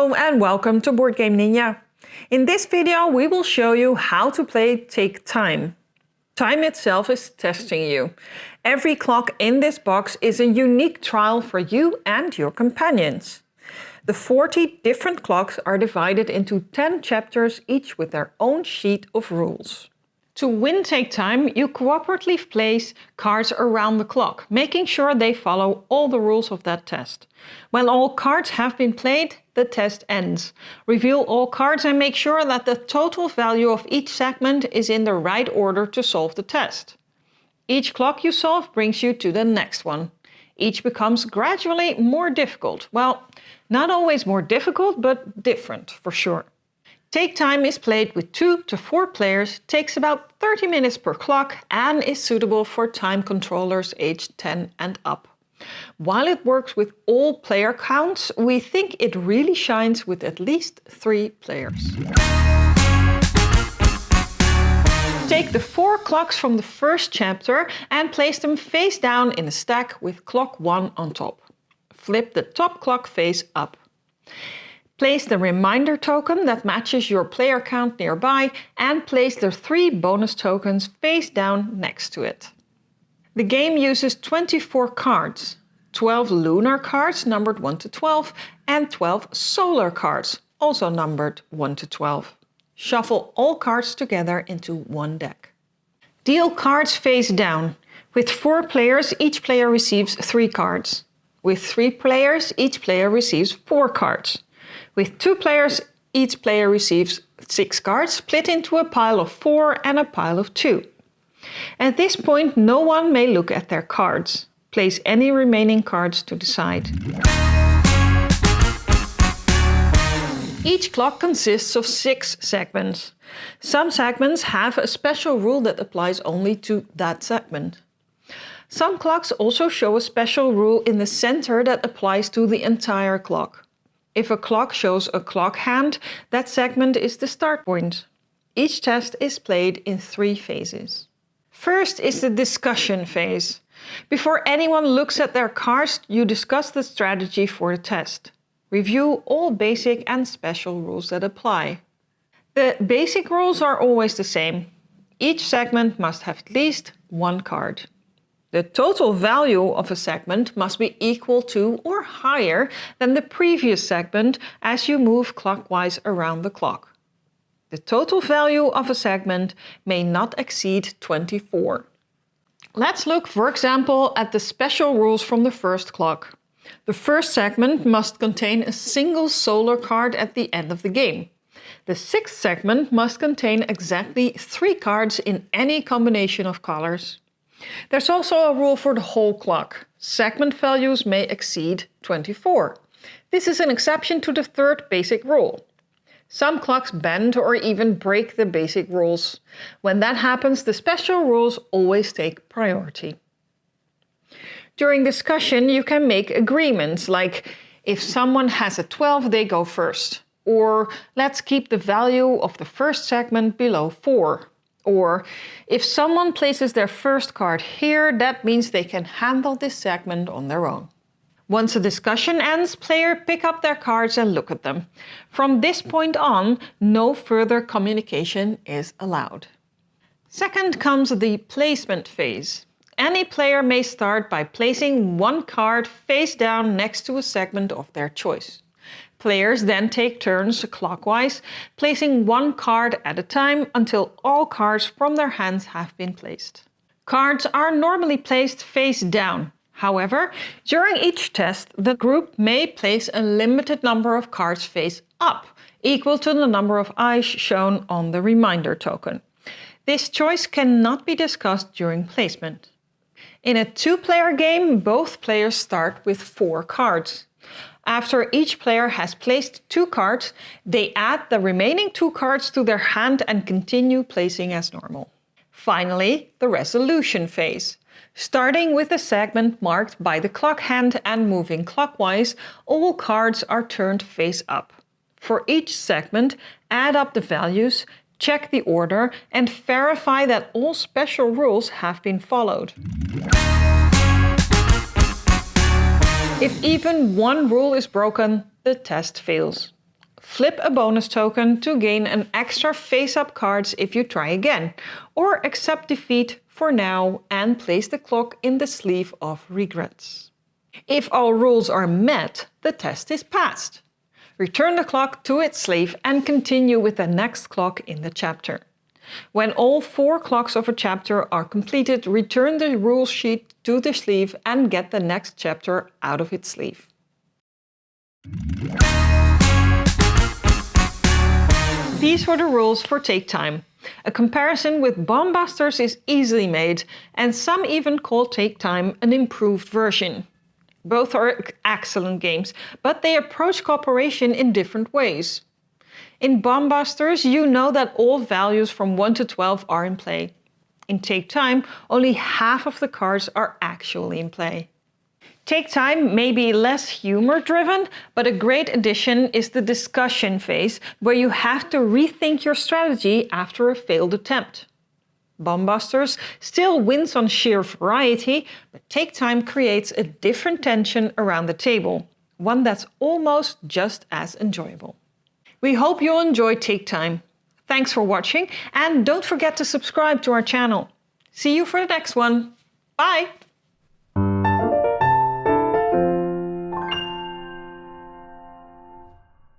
Hello and welcome to BoardgameNinja. In this video we will show you how to play Take Time. Time itself is testing you. Every clock in this box is a unique trial for you and your companions. The 40 different clocks are divided into 10 chapters, each with their own sheet of rules. To win Take Time, you cooperatively place cards around the clock, making sure they follow all the rules of that test. When all cards have been played, the test ends. Reveal all cards and make sure that the total value of each segment is in the right order to solve the test. Each clock you solve brings you to the next one. Each becomes gradually more difficult. Well, not always more difficult, but different for sure. Take Time is played with 2 to 4 players, takes about 30 minutes per clock and is suitable for time controllers aged 10 and up. While it works with all player counts, we think it really shines with at least 3 players. Take the 4 clocks from the first chapter and place them face down in a stack with clock 1 on top. Flip the top clock face up. Place the reminder token that matches your player count nearby and place the 3 bonus tokens face down next to it. The game uses 24 cards, 12 lunar cards numbered 1 to 12 and 12 solar cards, also numbered 1 to 12. Shuffle all cards together into one deck. Deal cards face down. With 4 players, each player receives 3 cards. With 3 players, each player receives 4 cards. With 2 players, each player receives 6 cards, split into a pile of 4 and a pile of 2. At this point, no one may look at their cards. Place any remaining cards to the side. Each clock consists of 6 segments. Some segments have a special rule that applies only to that segment. Some clocks also show a special rule in the center that applies to the entire clock. If a clock shows a clock hand, that segment is the start point. Each test is played in 3 phases. First is the discussion phase. Before anyone looks at their cards, you discuss the strategy for the test. Review all basic and special rules that apply. The basic rules are always the same. Each segment must have at least 1 card. The total value of a segment must be equal to or higher than the previous segment as you move clockwise around the clock. The total value of a segment may not exceed 24. Let's look, for example, at the special rules from the first clock. The first segment must contain a single solar card at the end of the game. The 6th segment must contain exactly 3 cards in any combination of colors. There's also a rule for the whole clock. Segment values may exceed 24. This is an exception to the 3rd basic rule. Some clocks bend or even break the basic rules. When that happens, the special rules always take priority. During discussion, you can make agreements, like if someone has a 12, they go first. Or let's keep the value of the first segment below 4. Or if someone places their first card here, that means they can handle this segment on their own. Once a discussion ends, players pick up their cards and look at them. From this point on, no further communication is allowed. Second comes the placement phase. Any player may start by placing 1 card face down next to a segment of their choice. Players then take turns clockwise, placing 1 card at a time until all cards from their hands have been placed. Cards are normally placed face down. However, during each test, the group may place a limited number of cards face up, equal to the number of eyes shown on the reminder token. This choice cannot be discussed during placement. In a 2-player game, both players start with 4 cards. After each player has placed 2 cards, they add the remaining 2 cards to their hand and continue placing as normal. Finally, the resolution phase. Starting with a segment marked by the clock hand and moving clockwise, all cards are turned face up. For each segment, add up the values, check the order, and verify that all special rules have been followed. If even 1 rule is broken, the test fails. Flip a bonus token to gain an extra face-up cards if you try again, or accept defeat for now and place the clock in the sleeve of regrets. If all rules are met, the test is passed. Return the clock to its sleeve and continue with the next clock in the chapter. When all 4 clocks of a chapter are completed, return the rule sheet to the sleeve and get the next chapter out of its sleeve. These were the rules for Take Time. A comparison with Bombbusters is easily made, and some even call Take Time an improved version. Both are excellent games, but they approach cooperation in different ways. In Bombbusters, you know that all values from 1 to 12 are in play. In Take Time, only half of the cards are actually in play. Take Time may be less humor-driven, but a great addition is the discussion phase, where you have to rethink your strategy after a failed attempt. Bombbusters still wins on sheer variety, but Take Time creates a different tension around the table, one that's almost just as enjoyable. We hope you'll enjoy Take Time. Thanks for watching, and don't forget to subscribe to our channel. See you for the next one. Bye!